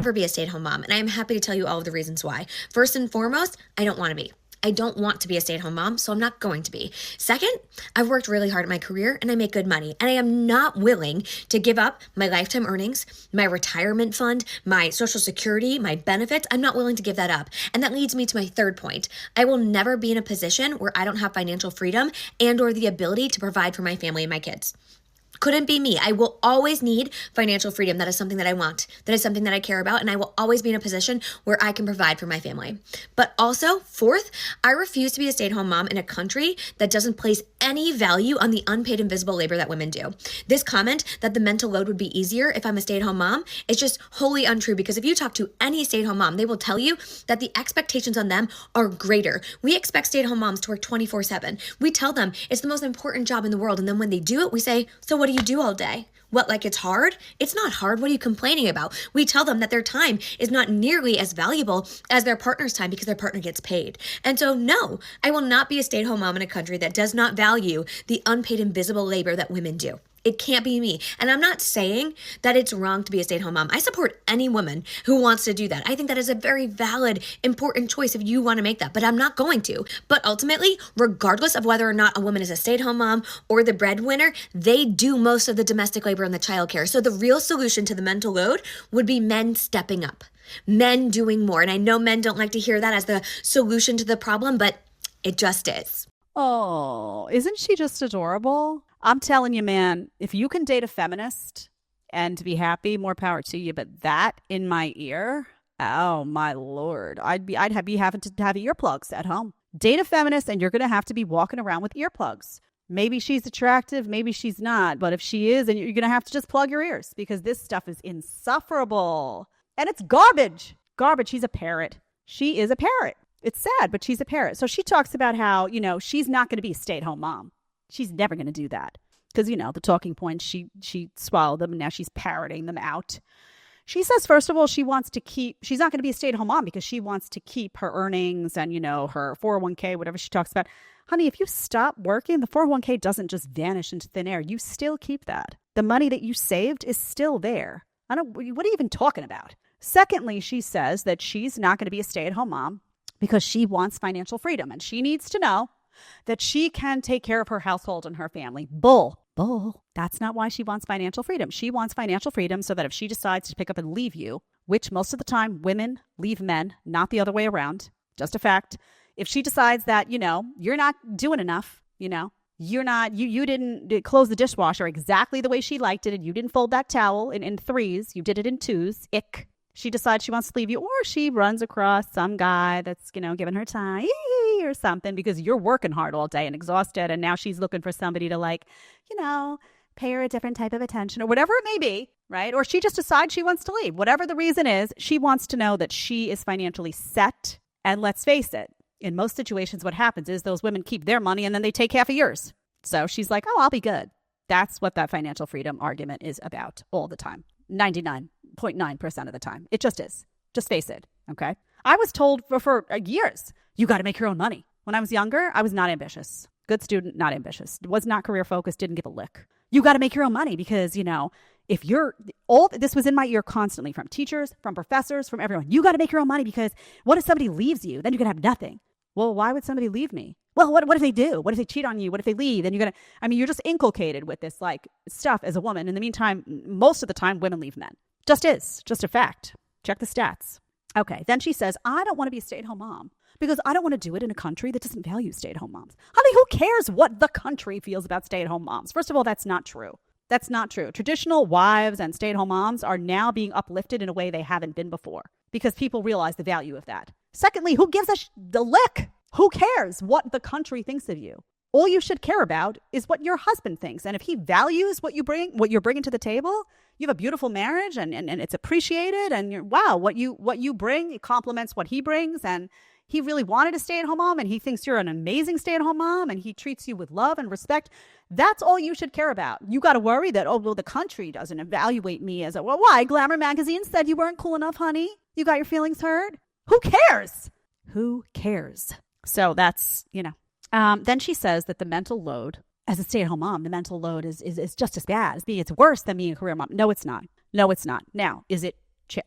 never be a stay-at-home mom, and I am happy to tell you all of the reasons why. First and foremost, I don't want to be. I don't want to be a stay-at-home mom, so I'm not going to be. Second, I've worked really hard in my career and I make good money, and I am not willing to give up my lifetime earnings, my retirement fund, my Social Security, my benefits. I'm not willing to give that up. And that leads me to my third point. I will never be in a position where I don't have financial freedom and or the ability to provide for my family and my kids. Couldn't be me. I will always need financial freedom. That is something that I want. That is something that I care about. And I will always be in a position where I can provide for my family. But also, fourth, I refuse to be a stay-at-home mom in a country that doesn't place any value on the unpaid invisible labor that women do. This comment that the mental load would be easier if I'm a stay-at-home mom is just wholly untrue, because if you talk to any stay-at-home mom, they will tell you that the expectations on them are greater. We expect stay-at-home moms to work 24/7. We tell them it's the most important job in the world. And then when they do it, we say, so what do you do all day? What, like it's hard? It's not hard. What are you complaining about? We tell them that their time is not nearly as valuable as their partner's time because their partner gets paid. And so no, I will not be a stay-at-home mom in a country that does not value the unpaid invisible labor that women do. It can't be me. And I'm not saying that it's wrong to be a stay-at-home mom. I support any woman who wants to do that. I think that is a very valid, important choice if you want to make that, but I'm not going to. But ultimately, regardless of whether or not a woman is a stay-at-home mom or the breadwinner, they do most of the domestic labor and the childcare. So the real solution to the mental load would be men stepping up, men doing more. And I know men don't like to hear that as the solution to the problem, but it just is. Oh, isn't she just adorable? I'm telling you, man, if you can date a feminist and be happy, more power to you. But that in my ear, oh my Lord, I'd be having to have earplugs at home. Date a feminist and you're going to have to be walking around with earplugs. Maybe she's attractive, maybe she's not. But if she is, then you're going to have to just plug your ears, because this stuff is insufferable. And it's garbage. Garbage. She's a parrot. She is a parrot. It's sad, but she's a parrot. So she talks about how, she's not going to be a stay-at-home mom. She's never going to do that because, the talking points, she swallowed them and now she's parroting them out. She says, first of all, she's not going to be a stay-at-home mom because she wants to keep her earnings and, her 401k, whatever she talks about. Honey, if you stop working, the 401k doesn't just vanish into thin air. You still keep that. The money that you saved is still there. What are you even talking about? Secondly, she says that she's not going to be a stay-at-home mom because she wants financial freedom and she needs to know that she can take care of her household and her family. Bull. That's not why she wants financial freedom. She wants financial freedom so that if she decides to pick up and leave you, which most of the time women leave men, not the other way around, just a fact. If she decides that, you're not doing enough, you didn't close the dishwasher exactly the way she liked it, and you didn't fold that towel in threes, you did it in twos, ick. She decides she wants to leave you, or she runs across some guy that's, giving her time or something because you're working hard all day and exhausted. And now she's looking for somebody to pay her a different type of attention or whatever it may be, right? Or she just decides she wants to leave. Whatever the reason is, she wants to know that she is financially set. And let's face it, in most situations, what happens is those women keep their money and then they take half of yours. So she's like, oh, I'll be good. That's what that financial freedom argument is about all the time. 99.9% of the time. It just is. Just face it. Okay. I was told for years, you got to make your own money. When I was younger, I was not ambitious. Good student, not ambitious. Was not career focused, didn't give a lick. You got to make your own money because, if this was in my ear constantly from teachers, from professors, from everyone. You got to make your own money because what if somebody leaves you? Then you're going to have nothing. Well, why would somebody leave me? Well, what if they do? What if they cheat on you? What if they leave? Then you're just inculcated with this stuff as a woman. In the meantime, most of the time, women leave men. Just a fact. Check the stats. Okay. Then she says, I don't want to be a stay-at-home mom because I don't want to do it in a country that doesn't value stay-at-home moms. Honey, who cares what the country feels about stay-at-home moms? First of all, that's not true. That's not true. Traditional wives and stay-at-home moms are now being uplifted in a way they haven't been before because people realize the value of that. Secondly, who gives the lick? Who cares what the country thinks of you? All you should care about is what your husband thinks. And if he values what you're bringing to the table, you have a beautiful marriage and it's appreciated. And what you bring, it complements what he brings. And he really wanted a stay-at-home mom and he thinks you're an amazing stay-at-home mom and he treats you with love and respect. That's all you should care about. You got to worry that, the country doesn't evaluate me as why? Glamour magazine said you weren't cool enough, honey. You got your feelings hurt. Who cares? Who cares? So that's, then she says that the mental load as a stay-at-home mom, the mental load is just as bad as it's worse than being a career mom. No, it's not. Now, is it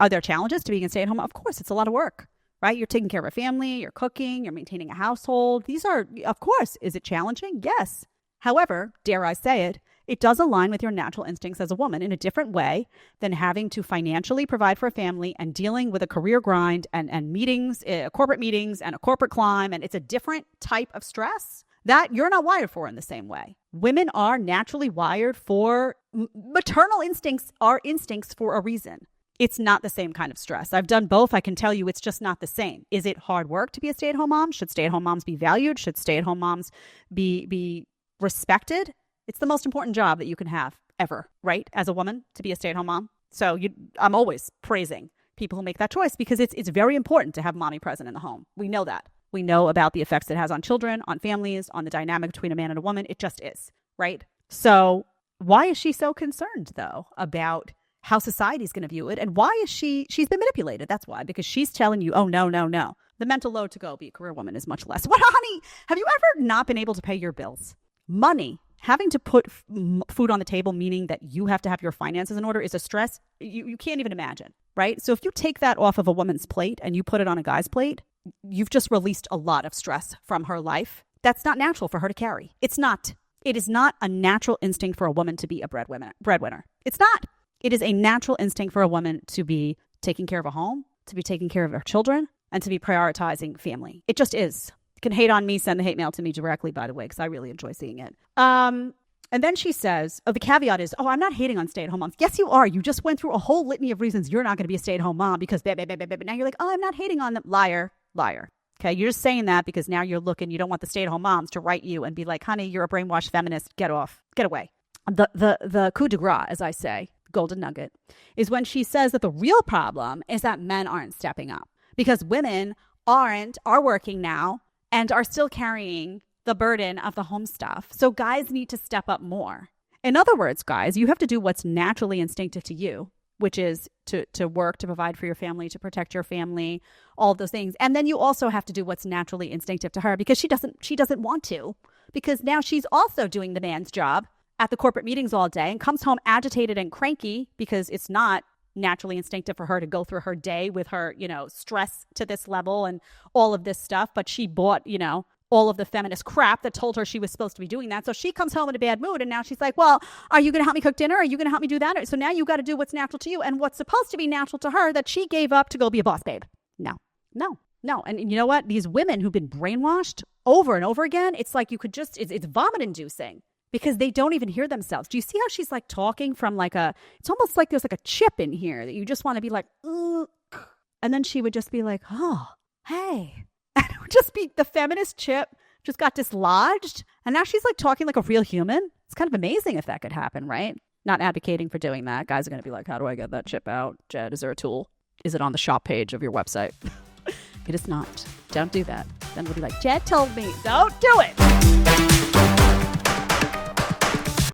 Are there challenges to being a stay-at-home? Of course, it's a lot of work, right? You're taking care of a family, you're cooking, you're maintaining a household. These are, of course, is it challenging? Yes. However, dare I say it, it does align with your natural instincts as a woman in a different way than having to financially provide for a family and dealing with a career grind and meetings, corporate meetings and a corporate climb. And it's a different type of stress that you're not wired for in the same way. Women are naturally wired for maternal instincts, are instincts for a reason. It's not the same kind of stress. I've done both. I can tell you it's just not the same. Is it hard work to be a stay-at-home mom? Should stay-at-home moms be valued? Should stay-at-home moms be respected? It's the most important job that you can have ever, right? As a woman, to be a stay-at-home mom. So I'm always praising people who make that choice because it's very important to have mommy present in the home. We know that. We know about the effects it has on children, on families, on the dynamic between a man and a woman. It just is, right? So why is she so concerned, though, about how society's going to view it? And why is she's been manipulated? That's why, because she's telling you, oh, no. The mental load to go be a career woman is much less. What, honey? Have you ever not been able to pay your bills? Money, having to put food on the table, meaning that you have to have your finances in order, is a stress you can't even imagine, right? So if you take that off of a woman's plate and you put it on a guy's plate, you've just released a lot of stress from her life. That's not natural for her to carry. It's not. It is not a natural instinct for a woman to be a breadwinner. It's not. It is a natural instinct for a woman to be taking care of a home, to be taking care of her children, and to be prioritizing family. It just is. You can hate on me, send the hate mail to me directly, by the way, because I really enjoy seeing it. And then she says, the caveat is, I'm not hating on stay-at-home moms. Yes, you are. You just went through a whole litany of reasons you're not going to be a stay-at-home mom because now you're like, I'm not hating on them. Liar. Okay, you're just saying that because now you don't want the stay-at-home moms to write you and be like, honey, you're a brainwashed feminist. Get away. The coup de grace, as I say, golden nugget, is when she says that the real problem is that men aren't stepping up because women are working now and are still carrying the burden of the home stuff. So guys need to step up more. In other words, guys, you have to do what's naturally instinctive to you, which is to work, to provide for your family, to protect your family, all of those things. And then you also have to do what's naturally instinctive to her because she doesn't want to, because now she's also doing the man's job at the corporate meetings all day and comes home agitated and cranky because it's not naturally instinctive for her to go through her day with her, stress to this level and all of this stuff. But she bought, all of the feminist crap that told her she was supposed to be doing that. So she comes home in a bad mood and now she's like, well, are you going to help me cook dinner? Are you going to help me do that? So now you got to do what's natural to you and what's supposed to be natural to her that she gave up to go be a boss babe. No. And you know what? These women who've been brainwashed over and over again, it's like it's vomit inducing because they don't even hear themselves. Do you see how she's like talking from it's almost like there's like a chip in here that you just want to be like, ugh. And then she would just be like, oh, hey. And it would just be the feminist chip just got dislodged. And now she's like talking like a real human. It's kind of amazing if that could happen, right? Not advocating for doing that. Guys are going to be like, how do I get that chip out? Jed, is there a tool? Is it on the shop page of your website? It is not. Don't do that. Then we'll be like, Jed told me, don't do it.